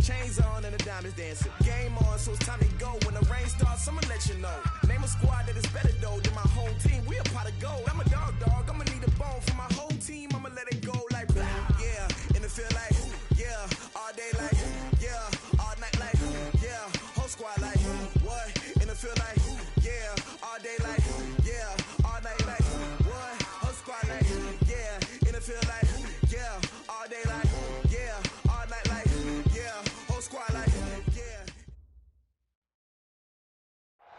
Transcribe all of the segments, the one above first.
Chains on and the diamonds dancing. Game on, so it's time to go. When the rain starts, I'ma let you know. Name a squad that is better though than my whole team. We a pot of gold. I'm a dog. I'ma need a bone for my whole team. I'ma let it go like blah. Yeah, and it feel like yeah, all day like yeah, all night like yeah, whole squad like what? And it feel like yeah, all day like yeah, all night like what? Whole squad like yeah, and it feel like yeah, all day like yeah, all night like yeah, whole squad like yeah.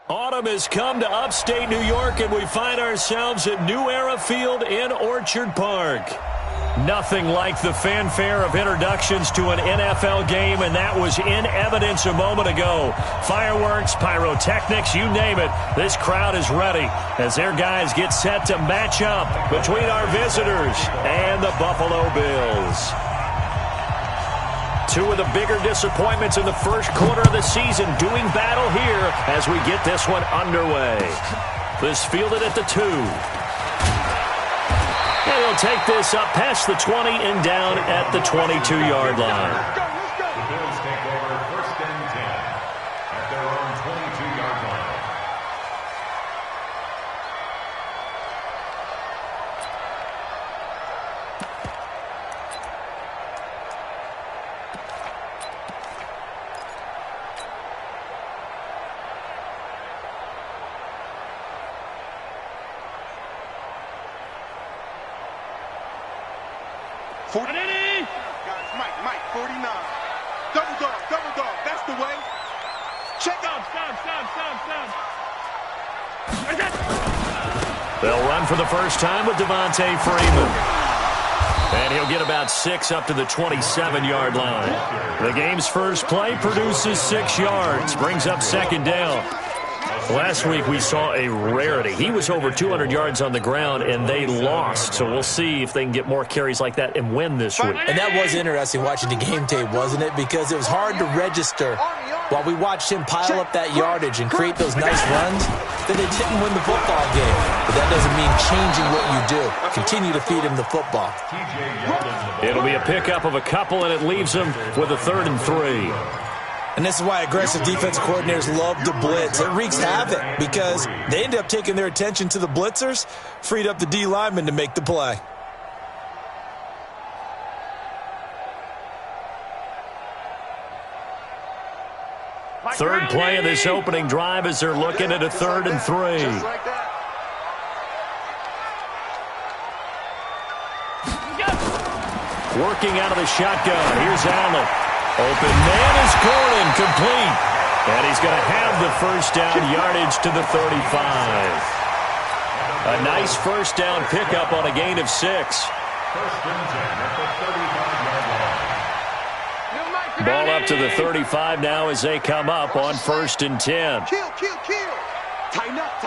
Autumn has come to upstate New York, and we find ourselves at New Era Field in Orchard Park. Nothing like the fanfare of introductions to an NFL game, and that was in evidence a moment ago. Fireworks, pyrotechnics, you name it. This crowd is ready as their guys get set to match up between our visitors and the Buffalo Bills. Two of the bigger disappointments in the first quarter of the season doing battle here as we get this one underway. This fielded at the 2. And he'll take this up past the 20 and down at the 22-yard line. The Bills take over 1st and 10 at their own 22-yard line. Mike, 49. Double dog, that's the way. Check out. Stop. They'll run for the first time with Devontae Freeman. And he'll get about 6 up to the 27-yard line. The game's first play produces 6 yards, brings up 2nd down. Last week we saw a rarity. He was over 200 yards on the ground, and they lost. So we'll see if they can get more carries like that and win this week. And that was interesting watching the game tape, wasn't it? Because it was hard to register while we watched him pile up that yardage and create those nice runs that they didn't win the football game. But that doesn't mean changing what you do. Continue to feed him the football. It'll be a pickup of a couple, and it leaves them with a 3rd and 3. And this is why aggressive defensive coordinators love to blitz. It wreaks havoc because they end up taking their attention to the blitzers, freed up the D lineman to make the play. Third play of this opening drive as they're looking at a 3rd and 3. Working out of the shotgun. Here's Allen. Open man is Gordon, complete. And he's going to have the first down yardage to the 35. A nice first down pickup on a gain of 6. 1st and 10 at the 35-yard line. Ball up to the 35 now as they come up on 1st and 10. Kill. Tighten up.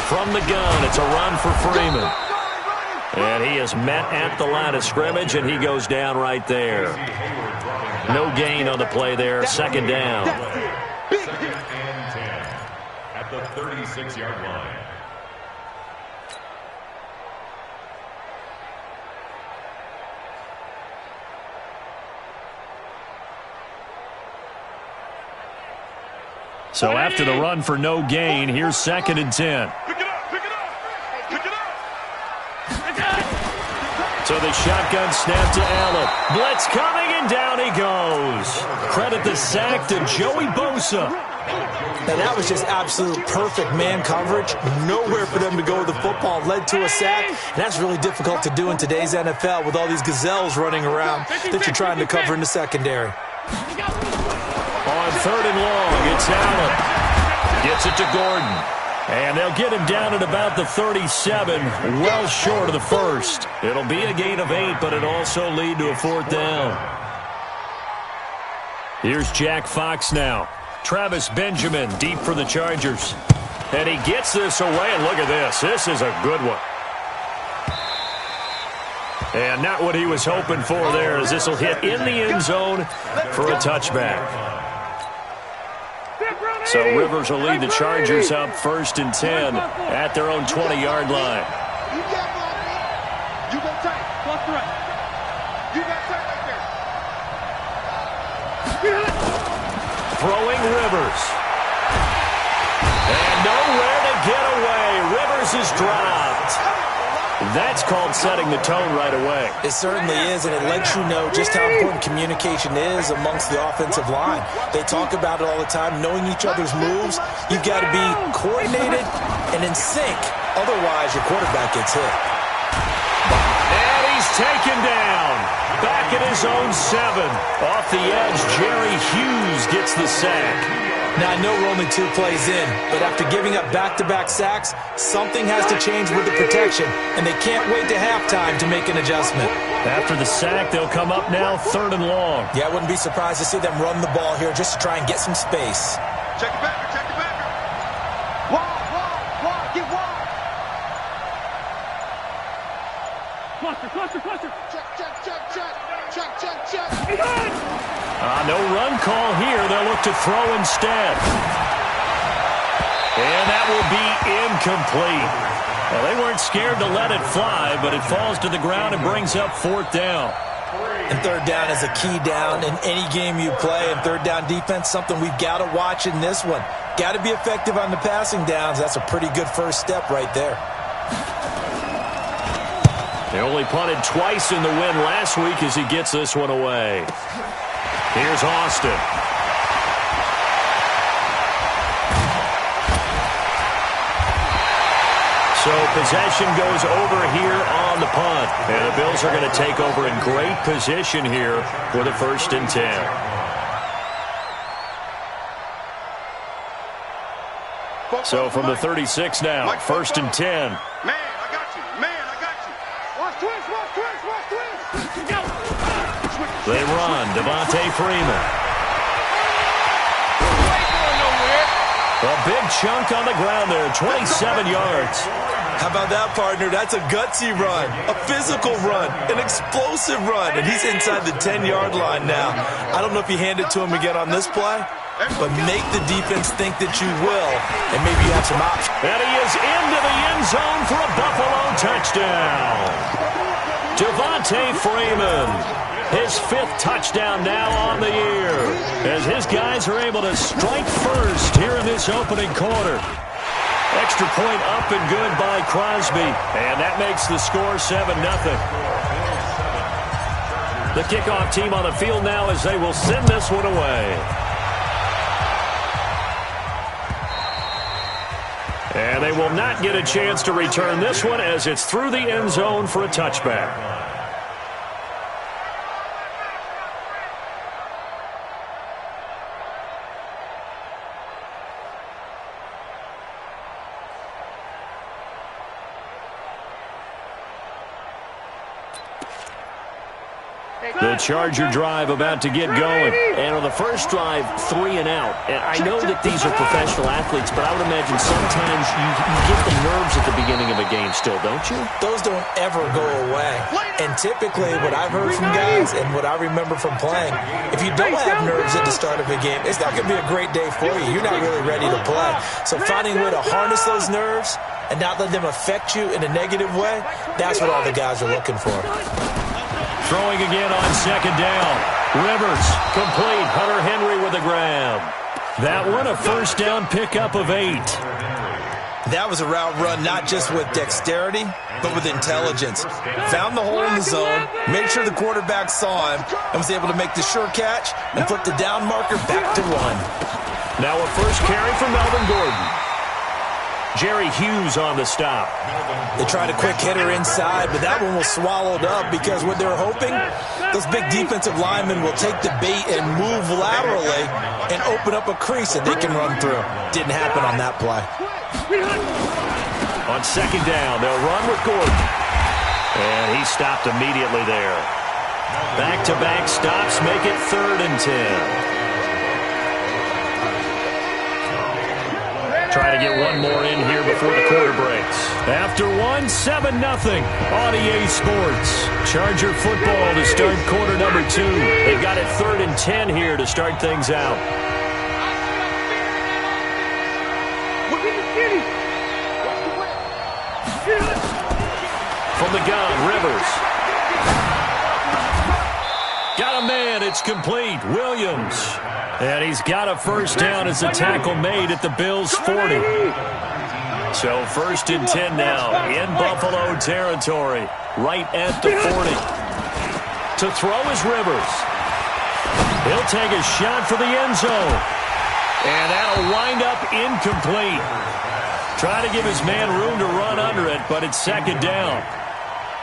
From the gun, it's a run for Freeman. And he is met at the line of scrimmage, and he goes down right there. No gain on the play there. 2nd down. 2nd and 10 at the 36-yard line. So after the run for no gain, here's 2nd and 10. Pick it up. So the shotgun snap to Allen. Blitz coming, and down he goes. Credit the sack to Joey Bosa. Now that was just absolute perfect man coverage. Nowhere for them to go with the football. Led to a sack. And that's really difficult to do in today's NFL with all these gazelles running around that you're trying to cover in the secondary. On 3rd and long, it's Allen. Gets it to Gordon. And they'll get him down at about the 37, well short of the first. It'll be a gain of 8, but it'll also lead to a 4th down. Here's Jack Fox now. Travis Benjamin deep for the Chargers. And he gets this away, and look at this. This is a good one. And not what he was hoping for there, as this will hit in the end zone for a touchback. So Rivers will lead the Chargers up 1st and 10 at their own 20-yard line. You go tight. Plus three. You got tight right there. Throwing Rivers. And nowhere to get away. Rivers is dropped. That's called setting the tone right away. It certainly is, and it lets you know just how important communication is amongst the offensive line. They talk about it all the time, knowing each other's moves. You've got to be coordinated and in sync. Otherwise, your quarterback gets hit. And he's taken down. Back at his own 7. Off the edge, Jerry Hughes gets the sack. Now, I know we're only 2 plays in, but after giving up back-to-back sacks, something has to change with the protection, and they can't wait to halftime to make an adjustment. After the sack, they'll come up now 3rd and long. Yeah, I wouldn't be surprised to see them run the ball here just to try and get some space. Check it back. Check it back. Wide. Get wide. Cluster. Check. No run call here. They'll look to throw instead. And that will be incomplete. Well, they weren't scared to let it fly, but it falls to the ground and brings up 4th down. And 3rd down is a key down in any game you play. And 3rd down defense, something we've got to watch in this one. Got to be effective on the passing downs. That's a pretty good first step right there. They only punted twice in the win last week as he gets this one away. Here's Austin. So possession goes over here on the punt. And the Bills are going to take over in great position here with a 1st and 10. So from the 36 now, 1st and 10. Man, I got you. Watch twist. They run. Devontae Freeman. A big chunk on the ground there, 27 yards. How about that, partner? That's a gutsy run, a physical run, an explosive run, and he's inside the 10-yard line now. I don't know if you hand it to him again on this play, but make the defense think that you will, and maybe you have some options. And he is into the end zone for a Buffalo touchdown. Devontae Freeman, his 5th touchdown now on the year, as his guys are able to strike first here in this opening quarter. Extra point up and good by Crosby, and that makes the score 7-0. The kickoff team on the field now as they will send this one away. And they will not get a chance to return this one as it's through the end zone for a touchback. The Charger drive about to get going. And on the first drive, 3 and out. And I know that these are professional athletes, but I would imagine sometimes you get the nerves at the beginning of a game still, don't you? Those don't ever go away. And typically what I've heard from guys and what I remember from playing, if you don't have nerves at the start of a game, it's not going to be a great day for you. You're not really ready to play. So finding a way to harness those nerves and not let them affect you in a negative way, that's what all the guys are looking for. Throwing again on 2nd down. Rivers complete. Hunter Henry with a grab. That one a 1st down pickup of 8. That was a route run not just with dexterity, but with intelligence. Found the hole in the zone, made sure the quarterback saw him, and was able to make the sure catch and put the down marker back to 1. Now a first carry for Melvin Gordon. Jerry Hughes on the stop. They tried a quick hitter inside, but that one was swallowed up because what they're hoping, those big defensive linemen will take the bait and move laterally and open up a crease that they can run through. Didn't happen on that play. On 2nd down, they'll run with Gordon. And he stopped immediately there. Back-to-back stops make it 3rd and 10. Try to get one more in here before the quarter breaks. After one, 7-0 on EA Sports. Charger football to start quarter number 2. They've got it 3rd and 10 here to start things out. From the gun, Rivers. Got a man. It's complete. Williams. And he's got a first down as a tackle made at the Bills' 40. So 1st and 10 now in Buffalo territory, right at the 40. To throw is Rivers. He'll take a shot for the end zone. And that'll wind up incomplete. Trying to give his man room to run under it, but it's 2nd down.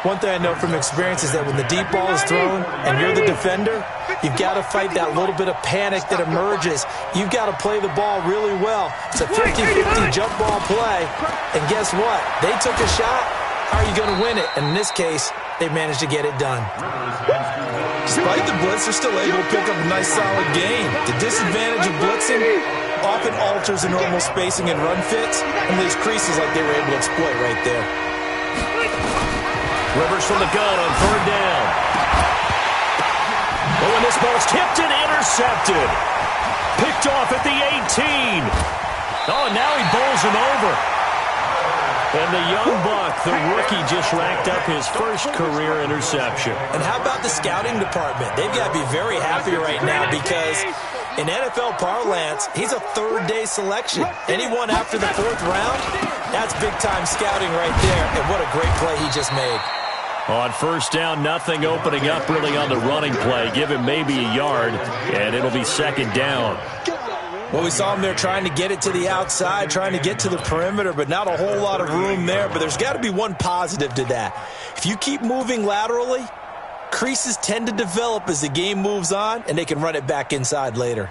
One thing I know from experience is that when the deep ball is thrown and you're the defender, you've got to fight that little bit of panic that emerges. You've got to play the ball really well. It's a 50-50 jump ball play. And guess what? They took a shot. How are you going to win it? And in this case, they managed to get it done. Despite the blitz, they're still able to pick up a nice, solid gain. The disadvantage of blitzing often alters the normal spacing and run fits and leaves creases like they were able to exploit right there. Rivers from the gun on 3rd down. Oh, and this ball's tipped and intercepted. Picked off at the 18. Oh, and now he bowls him over. And the young buck, the rookie, just racked up his first career interception. And how about the scouting department? They've got to be very happy right now because in NFL parlance, he's a 3rd-day selection. Anyone after the 4th round, that's big-time scouting right there. And what a great play he just made. On 1st down, nothing opening up really on the running play. Give him maybe a yard, and it'll be 2nd down. Well, we saw him there trying to get it to the outside, trying to get to the perimeter, but not a whole lot of room there. But there's got to be one positive to that. If you keep moving laterally, creases tend to develop as the game moves on, and they can run it back inside later.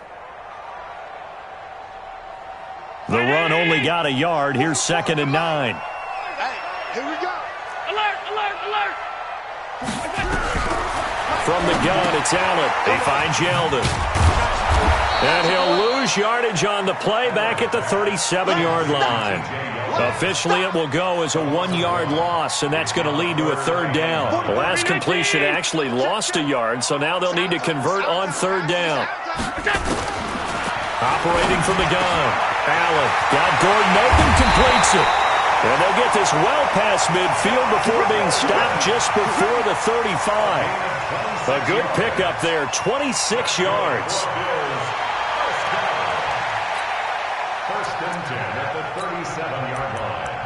The run only got a yard. Here's 2nd and 9. Hey, here we go. Alert, alert, alert. From the gun, it's Allen. They find Yeldon. And he'll lose yardage on the play back at the 37-yard line. Officially, it will go as a 1-yard loss, and that's going to lead to a 3rd down. The last completion actually lost a yard, so now they'll need to convert on 3rd down. Operating from the gun, Allen got Gordon open, completes it. And they'll get this well past midfield before being stopped just before the 35. A good pickup there, 26 yards. 1st and 10 at the 37-yard line.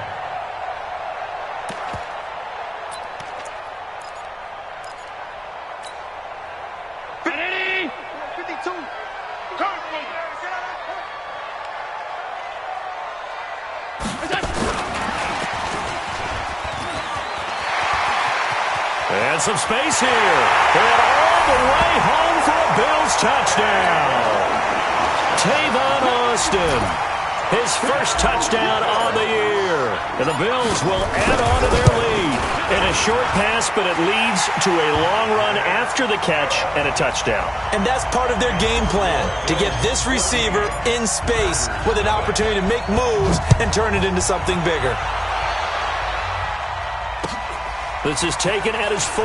Ready? 52. Come. And some space here. And all the way home for a Bills touchdown. Tavon Austin. His first touchdown on the year. And the Bills will add on to their lead. And a short pass, but it leads to a long run after the catch and a touchdown. And that's part of their game plan, to get this receiver in space with an opportunity to make moves and turn it into something bigger. This is taken at his 4.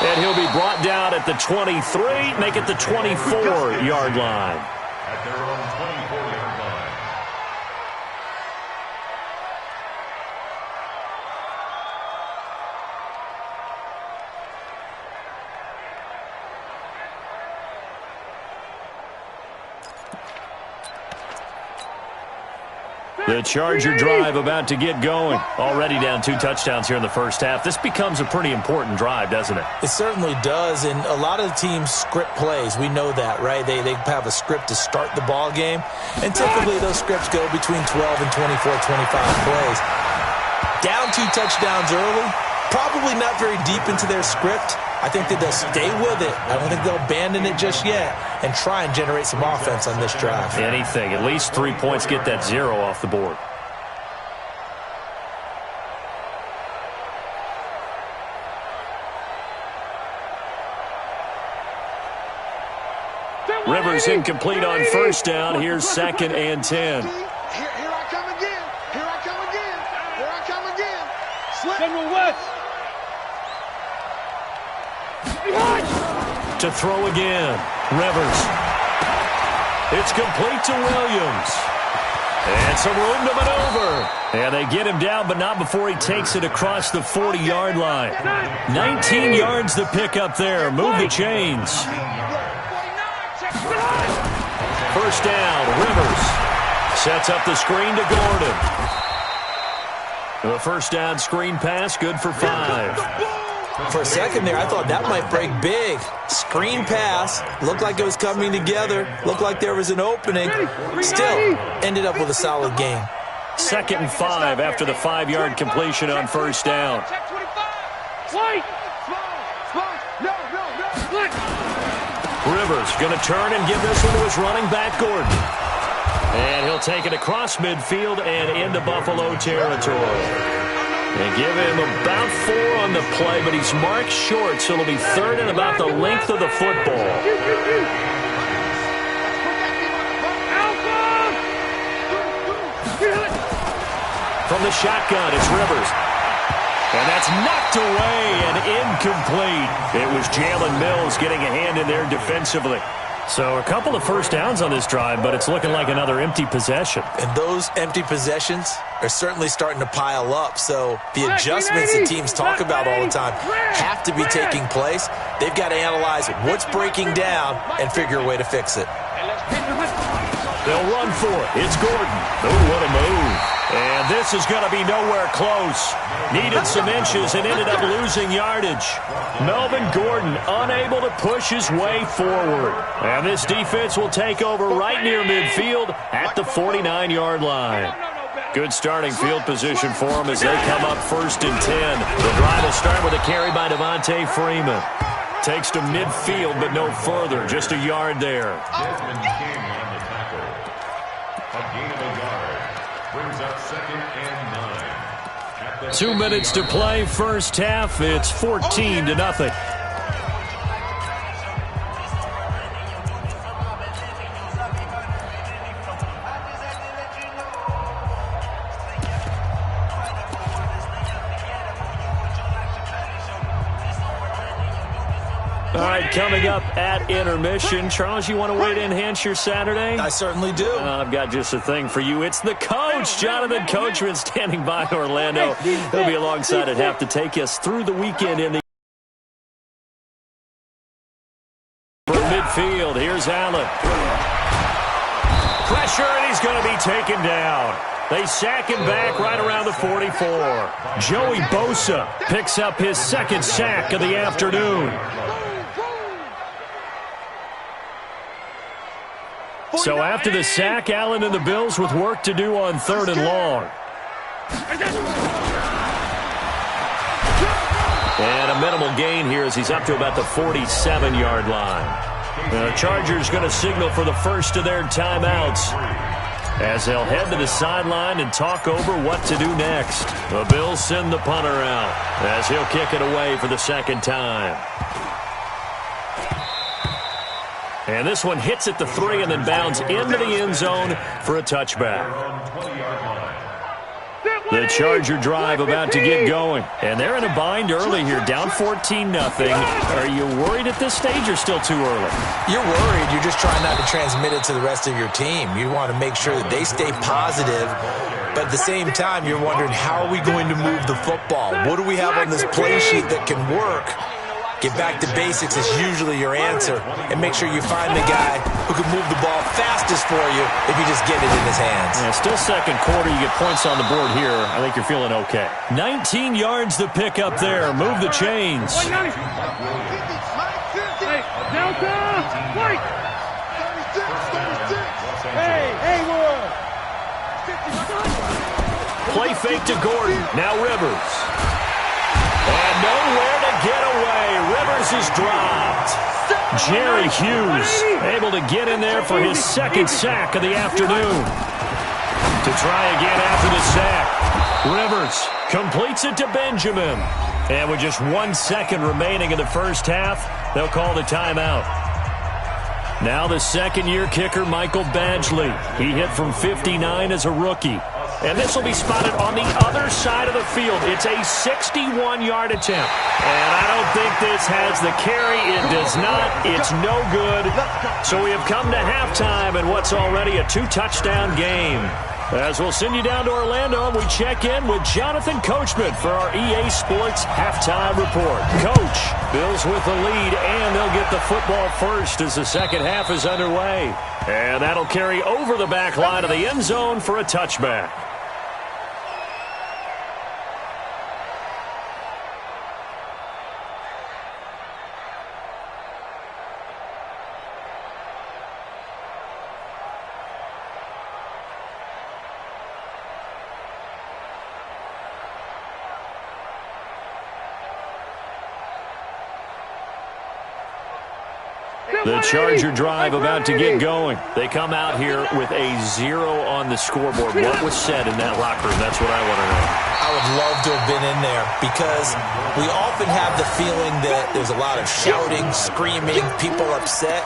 And he'll be brought down at the 23, make it the 24-yard line. At their own 24-yard line. The Charger drive about to get going. Already down 2 touchdowns here in the first half. This becomes a pretty important drive, doesn't it? It certainly does, and a lot of teams script plays. We know that, right? They have a script to start the ball game, and typically those scripts go between 12 and 24, 25 plays. Down 2 touchdowns early, probably not very deep into their script. I think that they'll stay with it. I don't think they'll abandon it just yet and try and generate some offense on this drive. Anything. At least 3 points, get that 0 off the board. Rivers incomplete on 1st down. Here's 2nd and 10. Here I come again. Here I come again. Here I come again. Slip. General West. To throw again. Rivers. It's complete to Williams. And some room to maneuver. And they get him down, but not before he takes it across the 40-yard line. 19 yards to pick up there. Move the chains. First down, Rivers. Sets up the screen to Gordon. The first down screen pass, good for 5. For a second there, I thought that might break big. Screen pass. Looked like it was coming together. Looked like there was an opening. Still, ended up with a solid gain. 2nd and 5 after the 5-yard completion on first down. Rivers going to turn and give this one to his running back, Gordon. And he'll take it across midfield and into Buffalo territory. They give him about 4 on the play, but he's marked short, so it'll be 3rd and about the length of the football. From the shotgun, it's Rivers. And that's knocked away and incomplete. It was Jalen Mills getting a hand in there defensively. So a couple of first downs on this drive, but it's looking like another empty possession. And those empty possessions are certainly starting to pile up. So the adjustments that teams talk about all the time have to be taking place. They've got to analyze what's breaking down and figure a way to fix it. They'll run for it. It's Gordon. Oh, what a move. And this is going to be nowhere close. Needed some inches and ended up losing yardage. Melvin Gordon unable to push his way forward. And this defense will take over right near midfield at the 49-yard line. Good starting field position for them as they come up 1st and 10. The drive will start with a carry by Devontae Freeman. Takes to midfield, but no further. Just a yard there. Desmond King on the tackle. A gain of a yard. Brings up 2nd and 9. 2 minutes to play, first half. It's 14-0. All right, coming up at intermission. Charles, you want to wait to enhance your Saturday? I certainly do. I've got just a thing for you. It's the coach, Jonathan Coachman, standing by Orlando. He'll be alongside at half to take us through the weekend in the midfield. Here's Allen. Pressure, and he's going to be taken down. They sack him back right around the 44. Joey Bosa picks up his 2nd sack of the afternoon. So after the sack, Allen and the Bills with work to do on 3rd and long. And a minimal gain here as he's up to about the 47-yard line. The Chargers going to signal for the first of their timeouts as they'll head to the sideline and talk over what to do next. The Bills send the punter out as he'll kick it away for the 2nd time. And this one hits at the 3 and then bounds into the end zone for a touchback. The Charger drive about to get going. And they're in a bind early here, down 14-0. Are you worried at this stage or still too early? You're worried. You're just trying not to transmit it to the rest of your team. You want to make sure that they stay positive. But at the same time, you're wondering, how are we going to move the football? What do we have on this play sheet that can work? Get back to basics is usually your answer. And make sure you find the guy who can move the ball fastest for you if you just get it in his hands. Yeah, still 2nd quarter. You get points on the board here. I think you're feeling okay. 19 yards to pick up there. Move the chains. Hey, Delta! Wait! Hey, Play fake to Gordon. Now Rivers. And nowhere to get away. Rivers is dropped. Jerry Hughes able to get in there for his 2nd sack of the afternoon. To try again after the sack. Rivers completes it to Benjamin. And with just 1 second remaining in the first half, they'll call the timeout. Now the 2nd-year kicker, Michael Badgley. He hit from 59 as a rookie. And this will be spotted on the other side of the field. It's a 61-yard attempt. And I don't think this has the carry. It does not. It's no good. So we have come to halftime in what's already a 2-touchdown game. As we'll send you down to Orlando, and we check in with Jonathan Coachman for our EA Sports Halftime Report. Coach, Bills with the lead, and they'll get the football first as the second half is underway. And that'll carry over the back line of the end zone for a touchback. The Charger drive about to get going. They come out here with a 0 on the scoreboard. What was said in that locker room? That's what I want to know. I would love to have been in there because we often have the feeling that there's a lot of shouting, screaming, people upset.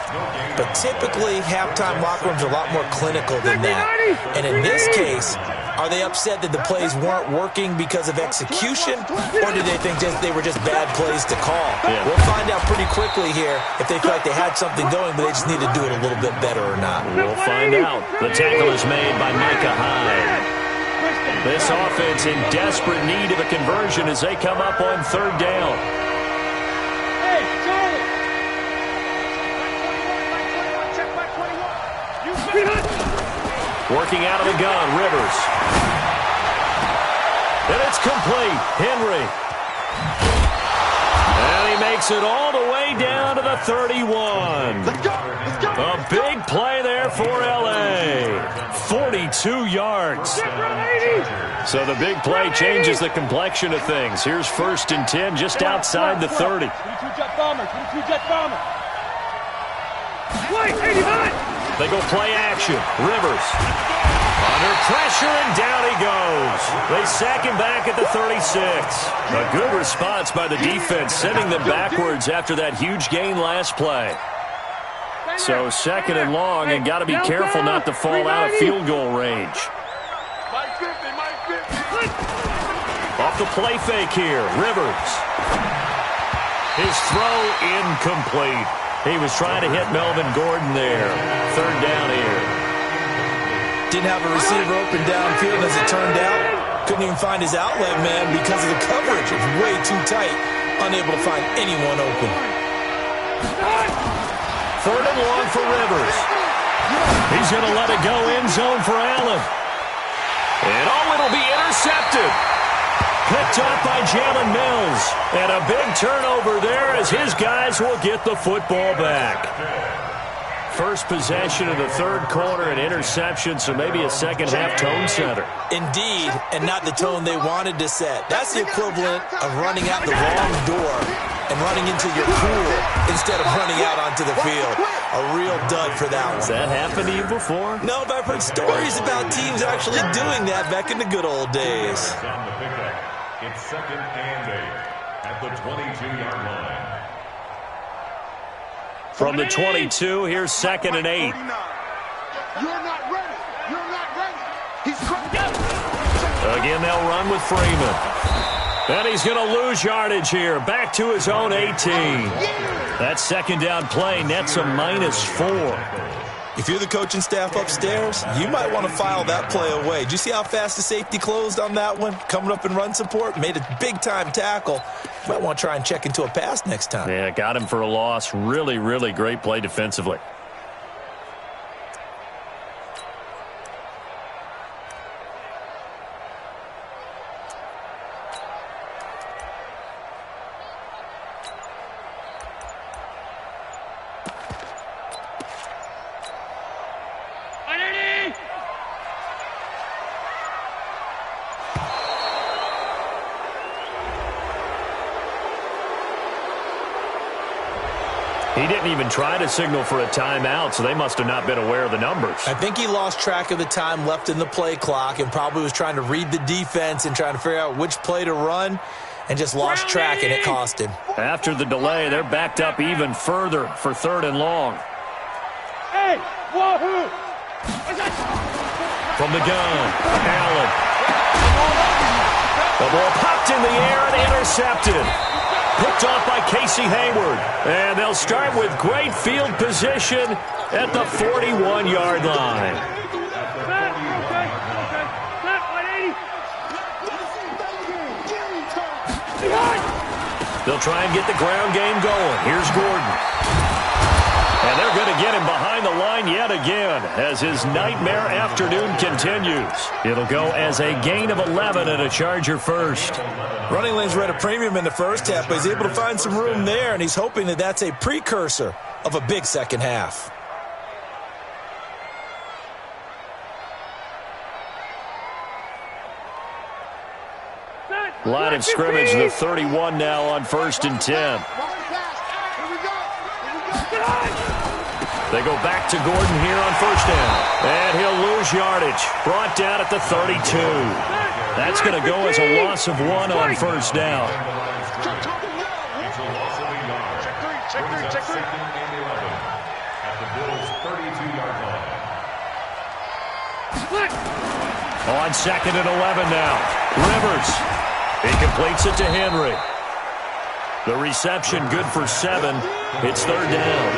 But typically, halftime locker rooms are a lot more clinical than that. And in this case, are they upset that the plays weren't working because of execution, or did they think they were just bad plays to call? Yeah. We'll find out pretty quickly here if they feel like they had something going, but they just need to do it a little bit better or not. We'll find out. The tackle is made by Micah Hyde. This offense in desperate need of a conversion as they come up on third down. Hey, Charlie! Check by 21. You Working out of the gun, Rivers. And it's complete. Henry. And he makes it all the way down to the 31. Let's go. Let's go. A big play there for L.A. 42 yards. So the big play changes the complexion of things. Here's 1st and 10 just outside the 30. 22 jet bomber. 22 jet bomber. Wait, 89. They go play action. Rivers. Under pressure, and down he goes. They sack him back at the 36. A good response by the defense, sending them backwards after that huge gain last play. So 2nd and long, and got to be careful not to fall out of field goal range. Off the play fake here. Rivers. His throw incomplete. He was trying to hit Melvin Gordon there. 3rd down here. Didn't have a receiver open downfield as it turned out. Couldn't even find his outlet man because of the coverage. It's way too tight. Unable to find anyone open. 3rd and long for Rivers. He's going to let it go end zone for Allen. And it'll be intercepted. Picked up by Jalen Mills. And a big turnover there as his guys will get the football back. First possession of the 3rd quarter, an interception, so maybe a second-half tone setter. Indeed, and not the tone they wanted to set. That's the equivalent of running out the wrong door and running into your pool instead of running out onto the field. A real dud for that one. Has that happened to you before? No, but I've heard stories about teams actually doing that back in the good old days. It's 2nd and 8 at the 22-yard line. From the 22, here's 2nd and 8. You're not ready. You're not ready. He's Again, they'll run with Freeman. And he's going to lose yardage here. Back to his own 18. That 2nd down play nets a -4. If you're the coaching staff upstairs, you might want to file that play away. Did you see how fast the safety closed on that one? Coming up in run support, made a big-time tackle. You might want to try and check into a pass next time. Yeah, got him for a loss. Really, really great play defensively. He didn't even try to signal for a timeout, so they must have not been aware of the numbers. I think he lost track of the time left in the play clock and probably was trying to read the defense and trying to figure out which play to run and just lost track, and it cost him. After the delay, they're backed up even further for 3rd and long. Hey, wahoo! From the gun, Allen. The ball popped in the air and intercepted. Picked off by Casey Hayward. And they'll start with great field position at the 41-yard line. They'll try and get the ground game going. Here's Gordon. And they're going to get him behind the line yet again as his nightmare afternoon continues. It'll go as a gain of 11 and a Charger first. Running lanes were at a premium in the first half, but he's able to find some room there, and he's hoping that that's a precursor of a big second half. Line of scrimmage, the 31 now on 1st and 10. They go back to Gordon here on 1st down. And he'll lose yardage. Brought down at the 32. That's going to go as a loss of 1 on 1st down. It's a loss of a yard. Brings up 2nd and 11 at the Bills' 32-yard line. On 2nd and 11 now. Rivers. He completes it to Henry. The reception good for 7. It's 3rd down.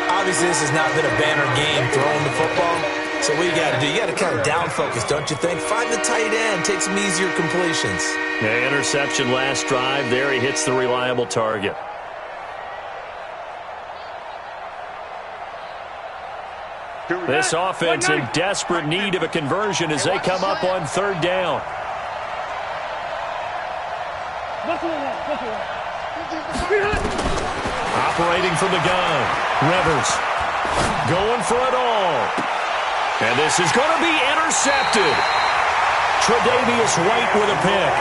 Obviously, this has not been a banner game throwing the football. So what you got to do, you got to kind of down focus, don't you think? Find the tight end, take some easier completions. Yeah, interception last drive. There he hits the reliable target. This offense in desperate need of a conversion as they come up on 3rd down. Operating from the gun. Rivers going for it all. And this is going to be intercepted. Tre'Davious White with a pick.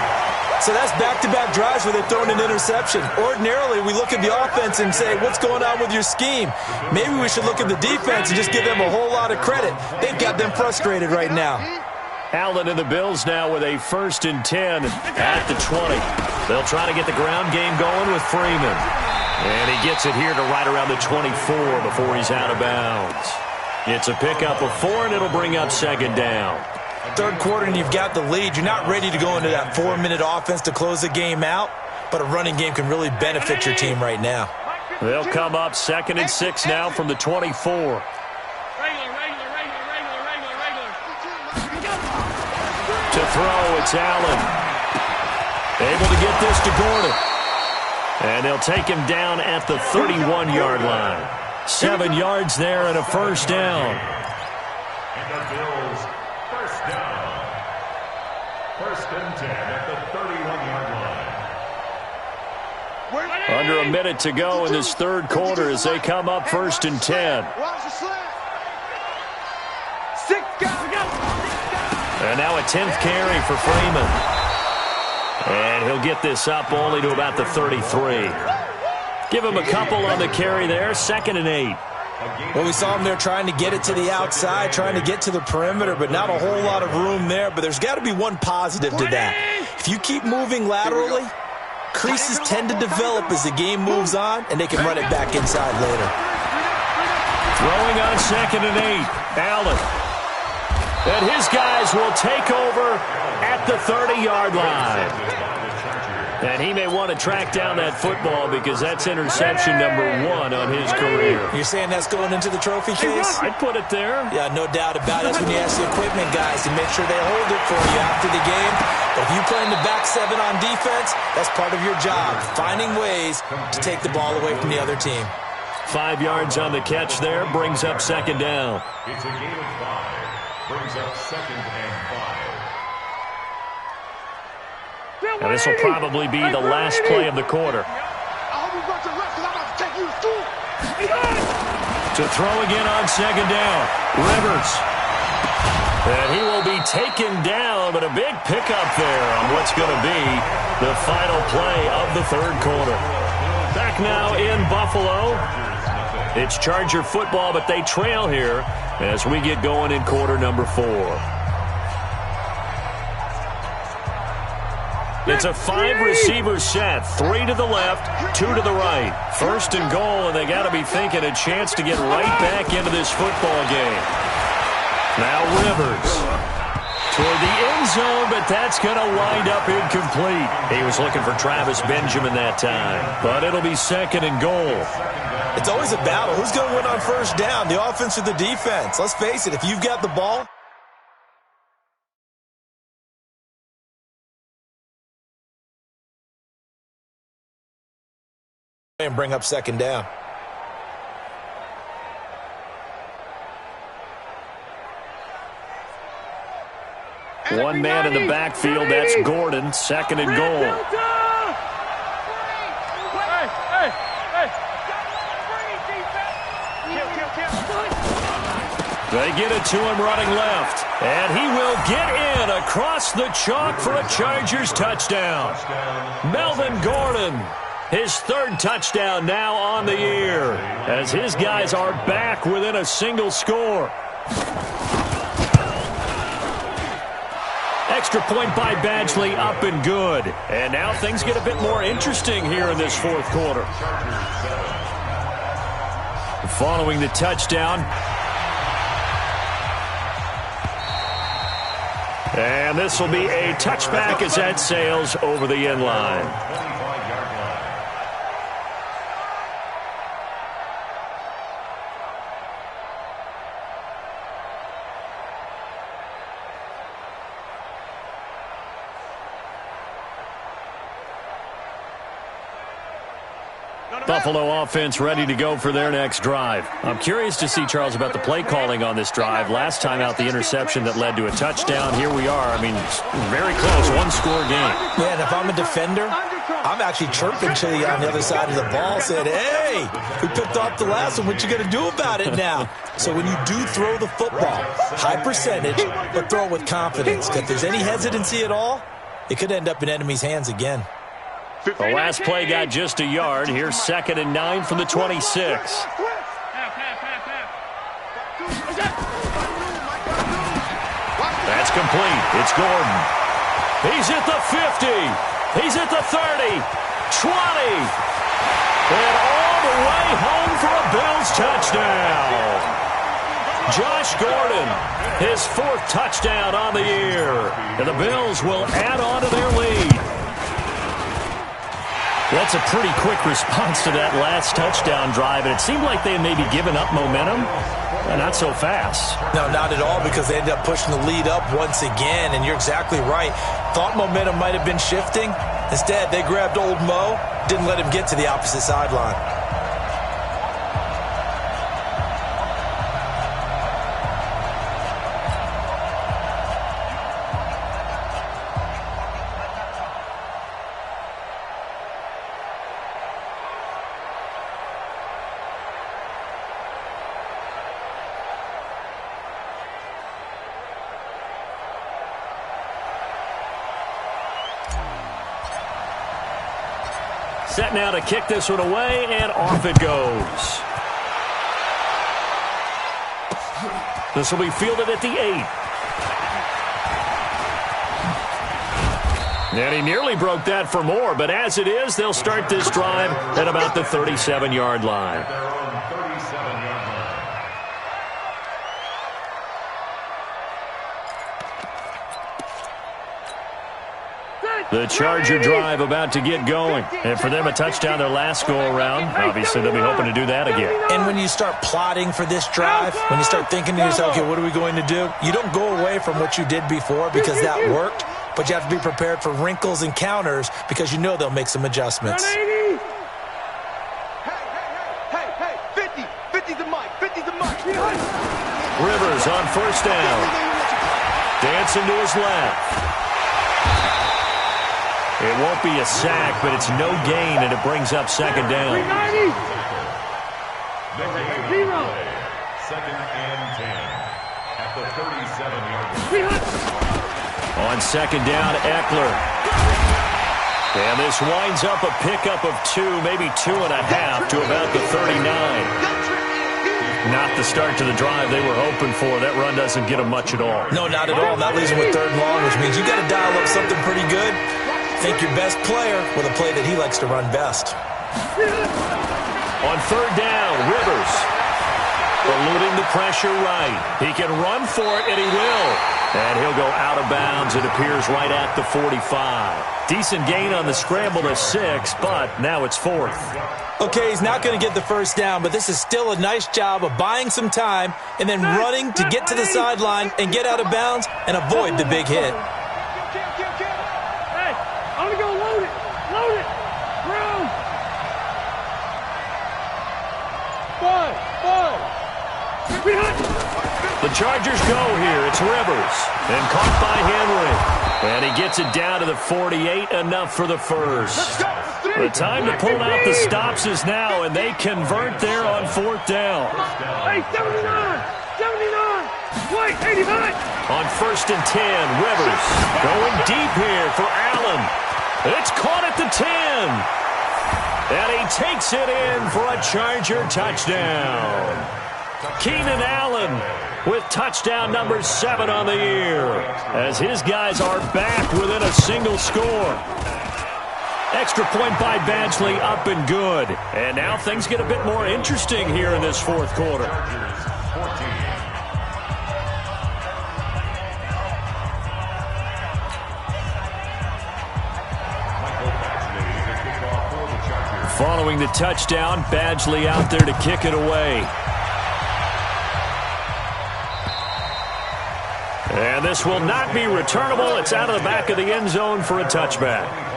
So that's back-to-back drives where they're throwing an interception. Ordinarily, we look at the offense and say, what's going on with your scheme? Maybe we should look at the defense and just give them a whole lot of credit. They've got them frustrated right now. Allen and the Bills now with a 1st and 10 at the 20. They'll try to get the ground game going with Freeman. And he gets it here to right around the 24 before he's out of bounds. It's a pickup of 4, and it'll bring up 2nd down. 3rd quarter, and you've got the lead. You're not ready to go into that 4-minute offense to close the game out, but a running game can really benefit your team right now. They'll come up 2nd and 6 now from the 24. To throw, it's Allen. Able to get this to Gordon. And they'll take him down at the 31-yard line. 7 yards there and a 1st down. And the Bills, 1st down. 1st and 10 at the 31-yard line. Under a minute to go in this 3rd quarter as they come up 1st and 10. And now a 10th carry for Freeman. And he'll get this up only to about the 33. Give him a couple on the carry there. 2nd and 8. Well, we saw him there trying to get it to the outside, trying to get to the perimeter, but not a whole lot of room there. But there's got to be one positive to that. If you keep moving laterally, creases tend to develop as the game moves on, and they can run it back inside later. Throwing on 2nd and 8. Allen. And his guys will take over at the 30-yard line. And he may want to track down that football because that's interception number 1 on his career. You're saying that's going into the trophy case? I'd put it there. Yeah, no doubt about it. That's when you ask the equipment guys to make sure they hold it for you after the game. But if you play in the back 7 on defense, that's part of your job, finding ways to take the ball away from the other team. 5 yards on the catch there, brings up 2nd down. It's a gain of 5. Brings up 2nd and 5. And this will probably be the last play of the quarter. To throw again on 2nd down. Rivers. And he will be taken down, but a big pickup there on what's going to be the final play of the 3rd quarter. Back now in Buffalo. It's Charger football, but they trail here as we get going in quarter number 4. It's a 5-receiver set, 3 to the left, 2 to the right. 1st and goal, and they got to be thinking a chance to get right back into this football game. Now Rivers toward the end zone, but that's going to wind up incomplete. He was looking for Travis Benjamin that time, but it'll be 2nd and goal. It's always a battle. Who's going to win on 1st down, the offense or the defense? Let's face it, if you've got the ball, And bring up second down. One man in the backfield, that's Gordon, second and goal. They get it to him running left, and he will get in across the chalk for a Chargers touchdown. Melvin Gordon, his third touchdown now on the year, as his guys are back within a single score. Extra point by Badgley, up and good. And now things get a bit more interesting here in this fourth quarter. Following the touchdown. And this will be a touchback as that sails over the end line. Buffalo offense ready to go for their next drive. I'm curious to see, Charles, about the play calling on this drive. Last time out, the interception that led to a touchdown. Here we are. I mean, very close, one-score game. Yeah, and if I'm a defender, I'm actually chirping to you on the other side of the ball, saying, hey, we picked off the last one. What you going to do about it now? So when you do throw the football, high percentage, but throw it with confidence. Because if there's any hesitancy at all, it could end up in enemy's hands again. The last play got just a yard. Here's 2nd and 9 from the 26. That's complete. It's Gordon. He's at the 50. He's at the 30. 20. And all the way home for a Bills touchdown. Josh Gordon, his 4th touchdown on the year. And the Bills will add on to their lead. That's a pretty quick response to that last touchdown drive, and it seemed like they had maybe given up momentum. Not so fast. No, not at all, because they ended up pushing the lead up once again, and you're exactly right. Thought momentum might have been shifting. Instead, they grabbed old Mo, didn't let him get to the opposite sideline. Set now to kick this one away, and off it goes. This will be fielded at the 8. And he nearly broke that for more, but as it is, they'll start this drive at about the 37-yard line. The Charger drive about to get going. And for them, a touchdown their last go-around. Obviously, they'll be hoping to do that again. And when you start plotting for this drive, when you start thinking to yourself, okay, what are we going to do? You don't go away from what you did before because that worked, but you have to be prepared for wrinkles and counters because you know they'll make some adjustments. Hey, 50. 50's the mic. 50's the mic. Rivers on first down. Dancing to his left. It won't be a sack, but it's no gain, and it brings up second down. 390. 0. 2nd and 10 at the 37-yard line. On second down, Eckler. And this winds up a pickup of 2, maybe 2.5 to about the 39. Not the start to the drive they were hoping for. That run doesn't get them much at all. No, not at all. That leaves them with 3rd and long, which means you got to dial up something pretty good. Think your best player with a play that he likes to run best. On 3rd down, Rivers. Eluding the pressure right. He can run for it, and he will. And he'll go out of bounds. It appears right at the 45. Decent gain on the scramble to 6, but now it's 4th. Okay, he's not going to get the first down, but this is still a nice job of buying some time and then running to get to the sideline and get out of bounds and avoid the big hit. I'm going to go load it. Load it. Bro. Chargers go here. It's Rivers. And caught by Henry. And he gets it down to the 48, enough for the first. The time to pull out the stops is now, and they convert there on 4th down. Hey, 79! 79! Wait, 89! On 1st and 10, Rivers going deep here for Allen. It's caught at the 10. And he takes it in for a Charger touchdown. Keenan Allen with touchdown number 7 on the year, as his guys are back within a single score. Extra point by Badgley, up and good. And now things get a bit more interesting here in this 4th quarter. Following the touchdown, Badgley out there to kick it away. And this will not be returnable. It's out of the back of the end zone for a touchback.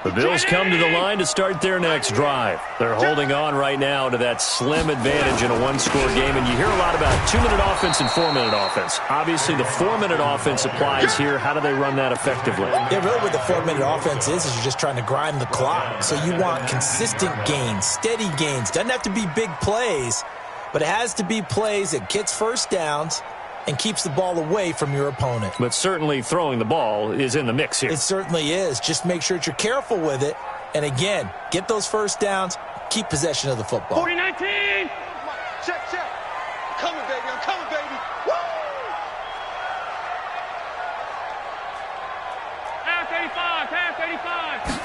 The Bills come to the line to start their next drive. They're holding on right now to that slim advantage in a one-score game, and you hear a lot about 2-minute offense and 4-minute offense. Obviously, the 4-minute offense applies here. How do they run that effectively? Yeah, really what the 4-minute offense is you're just trying to grind the clock. So you want consistent gains, steady gains. Doesn't have to be big plays, but it has to be plays that gets first downs and keeps the ball away from your opponent. But certainly throwing the ball is in the mix here. It certainly is. Just make sure that you're careful with it. And again, get those first downs, keep possession of the football. 40-19! Check, check. I'm coming, baby. I'm coming, baby. Woo! Half 85, half 85.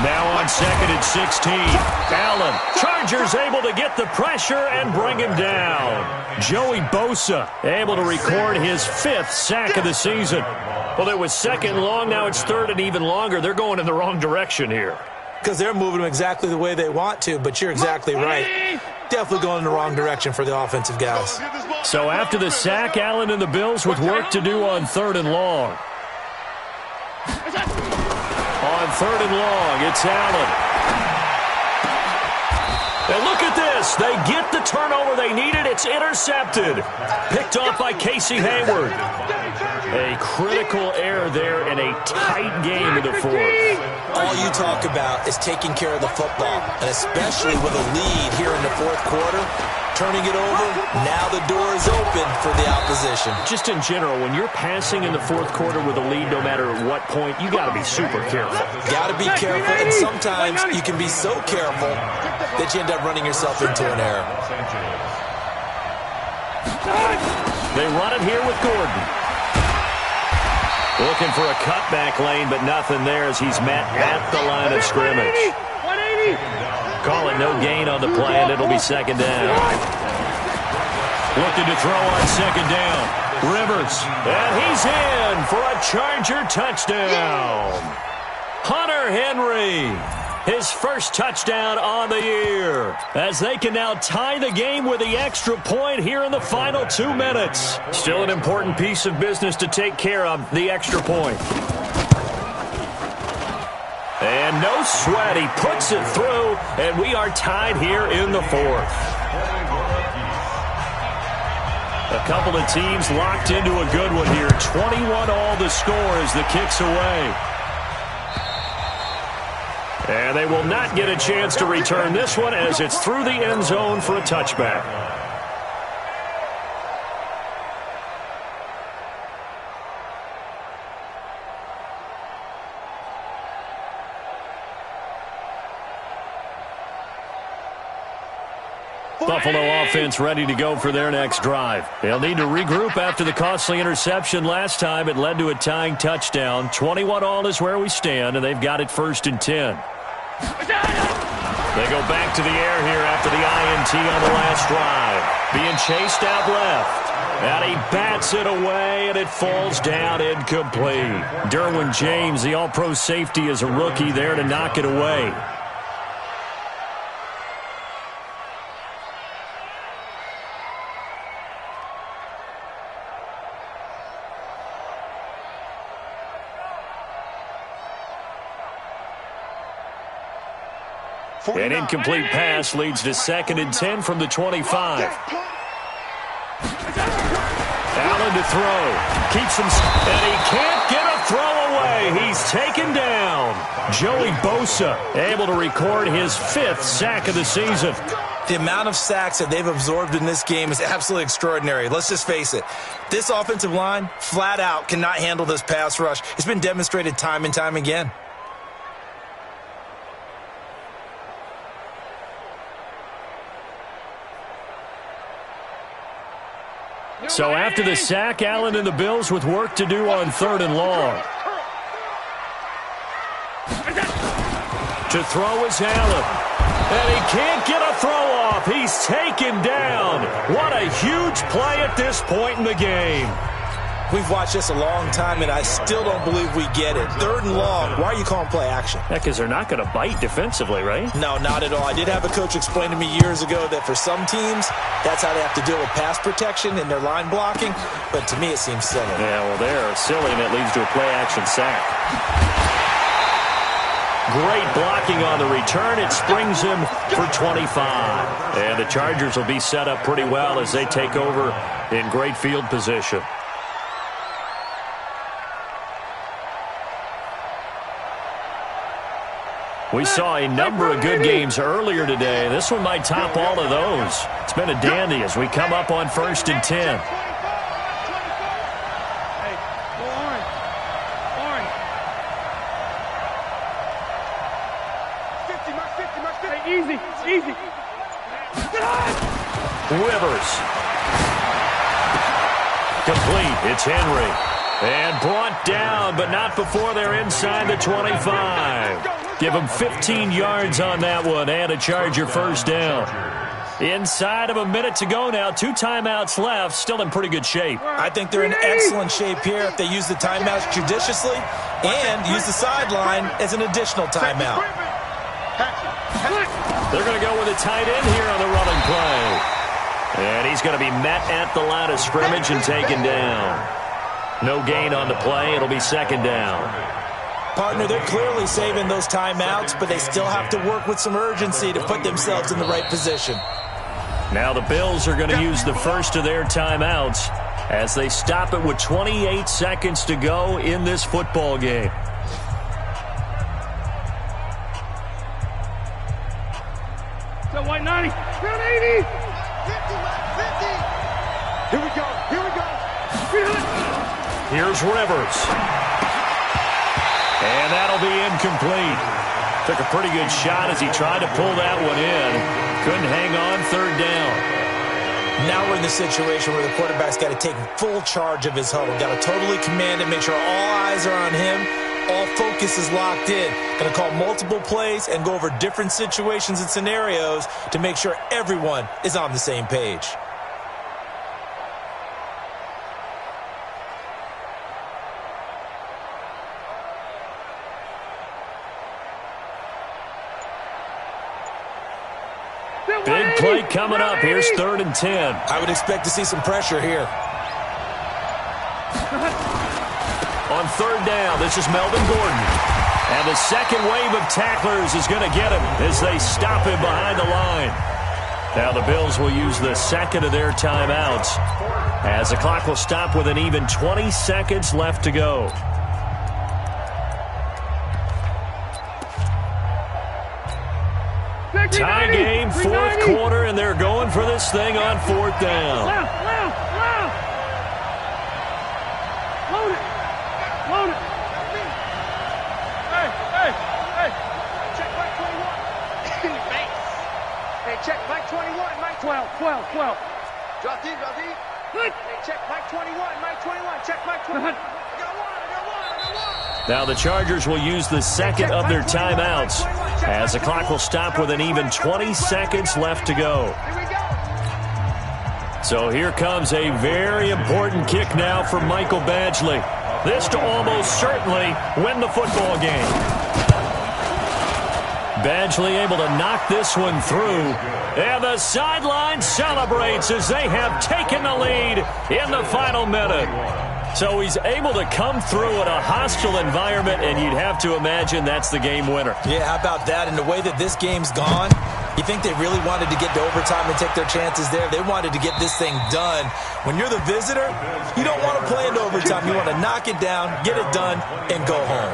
Now on 2nd and 16. Allen, Chargers able to get the pressure and bring him down. Joey Bosa able to record his 5th sack of the season. Well, it was 2nd and long. Now it's 3rd and even longer. They're going in the wrong direction here. Because they're moving them exactly the way they want to, but you're exactly right. Definitely going in the wrong direction for the offensive guys. So after the sack, Allen and the Bills with work to do on 3rd and long. On 3rd and long, it's Allen. And look at this. They get the turnover they needed. It's intercepted. Picked off by Casey Hayward. A critical error there in a tight game in the 4th. All you talk about is taking care of the football, and especially with a lead here in the 4th quarter. Turning it over, now the door is open for the opposition. Just in general, when you're passing in the 4th quarter with a lead, no matter at what point, you got to be super careful. Got to be careful, and sometimes you can be so careful that you end up running yourself into an error. They run it here with Gordon. Looking for a cutback lane, but nothing there as he's met at the line of scrimmage. 180! Call it no gain on the play, and it'll be 2nd down. Looking to throw on 2nd down. Rivers, and he's in for a Charger touchdown. Hunter Henry, his 1st touchdown on the year, as they can now tie the game with the extra point here in the final 2 minutes. Still an important piece of business to take care of, the extra point. And no sweat, he puts it through, and we are tied here in the 4th. A couple of teams locked into a good one here. 21-all the score as the kick's away. And they will not get a chance to return this one as it's through the end zone for a touchback. Buffalo offense ready to go for their next drive. They'll need to regroup after the costly interception last time. It led to a tying touchdown. 21-all is where we stand, and they've got it 1st and 10. They go back to the air here after the INT on the last drive. Being chased out left. And he bats it away, and it falls down incomplete. Derwin James, the all-pro safety, is a rookie there to knock it away. An incomplete pass leads to 2nd and 10 from the 25. Allen to throw. Keeps him, and he can't get a throw away. He's taken down. Joey Bosa able to record his 5th sack of the season. The amount of sacks that they've absorbed in this game is absolutely extraordinary. Let's just face it. This offensive line, flat out, cannot handle this pass rush. It's been demonstrated time and time again. So after the sack, Allen and the Bills with work to do on 3rd and long. To throw is Allen. And he can't get a throw off. He's taken down. What a huge play at this point in the game. We've watched this a long time, and I still don't believe we get it. 3rd and long. Why are you calling play action? Because they're not going to bite defensively, right? No, not at all. I did have a coach explain to me years ago that for some teams, that's how they have to deal with pass protection and their line blocking. But to me, it seems silly. Yeah, well, they're silly, and it leads to a play action sack. Great blocking on the return. It springs him for 25. And the Chargers will be set up pretty well as they take over in great field position. We saw a number of good games earlier today. This one might top all of those. It's been a dandy as we come up on 1st and 10. Easy. Rivers. Complete. It's Henry. And brought down, but not before they're inside the 25. Give them 15 yards on that one and a Charger 1st down. Inside of a minute to go now. 2 timeouts left. Still in pretty good shape. I think they're in excellent shape here if they use the timeouts judiciously and use the sideline as an additional timeout. They're going to go with a tight end here on the running play. And he's going to be met at the line of scrimmage and taken down. No gain on the play. It'll be 2nd down. Partner, they're clearly saving those timeouts, but they still have to work with some urgency to put themselves in the right position. Now the Bills are going to use the first of their timeouts as they stop it with 28 seconds to go in this football game. So white 90, round 80. 50. Here we go. Here's Rivers. And that'll be incomplete. Took a pretty good shot as he tried to pull that one in. Couldn't hang on 3rd down. Now we're in the situation where the quarterback's got to take full charge of his huddle. Got to totally command it, make sure all eyes are on him. All focus is locked in. Going to call multiple plays and go over different situations and scenarios to make sure everyone is on the same page. Big play coming up. Here's 3rd and 10. I would expect to see some pressure here. On 3rd down, this is Melvin Gordon. And the second wave of tacklers is going to get him as they stop him behind the line. Now the Bills will use the 2nd of their timeouts as the clock will stop with an even 20 seconds left to go. Tie game, 4th quarter, and they're going for this thing on 4th down. Loud. Load it. Hey. Check Mike 21. In the face. Hey, check Mike 21, Mike 12. Drop deep. Hey, check Mike 21, check Mike 21. I got one. Now the Chargers will use the 2nd of their timeouts as the clock will stop with an even 20 seconds left to go. So here comes a very important kick now for Michael Badgley. This to almost certainly win the football game. Badgley able to knock this one through. And the sideline celebrates as they have taken the lead in the final minute. So he's able to come through in a hostile environment, and you'd have to imagine that's the game winner. Yeah, how about that? And the way that this game's gone, you think they really wanted to get to overtime and take their chances there? They wanted to get this thing done. When you're the visitor, you don't want to play into overtime. You want to knock it down, get it done, and go home.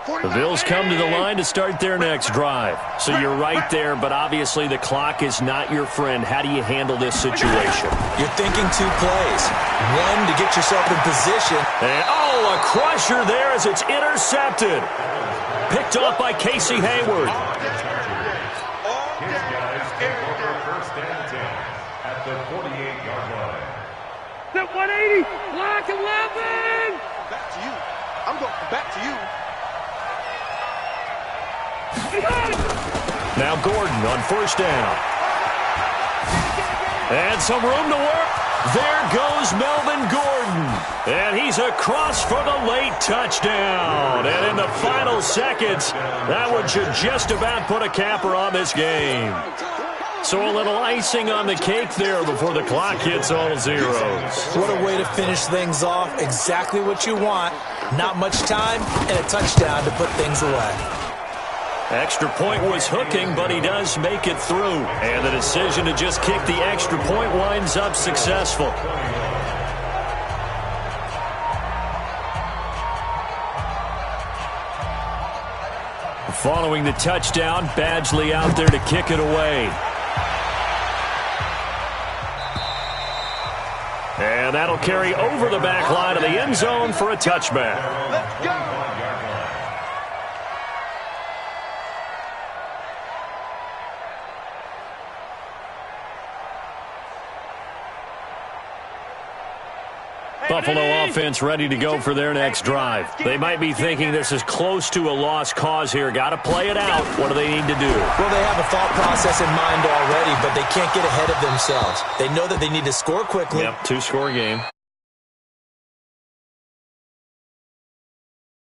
The Bills come to the line to start their next drive. So you're right there, but obviously the clock is not your friend. How do you handle this situation? You're thinking 2 plays. One, to get yourself in position. And, a crusher there as it's intercepted. Picked off by Casey Hayward. His guys take over first and 10 at the 48-yard line. Step 180, block 11. Back to you. I'm going back to you. Now Gordon on first down. And some room to work. There goes Melvin Gordon. And he's across for the late touchdown. And in the final seconds, that one should just about put a capper on this game. So a little icing on the cake there before the clock hits all zeros. What a way to finish things off. Exactly what you want. Not much time and a touchdown to put things away. Extra point was hooking, but he does make it through. And the decision to just kick the extra point winds up successful. Following the touchdown, Badgley out there to kick it away. And that'll carry over the back line of the end zone for a touchback. Let's go. Buffalo offense ready to go for their next drive. They might be thinking this is close to a lost cause here. Got to play it out. What do they need to do? Well, they have a thought process in mind already, but they can't get ahead of themselves. They know that they need to score quickly. Yep, 2-score game.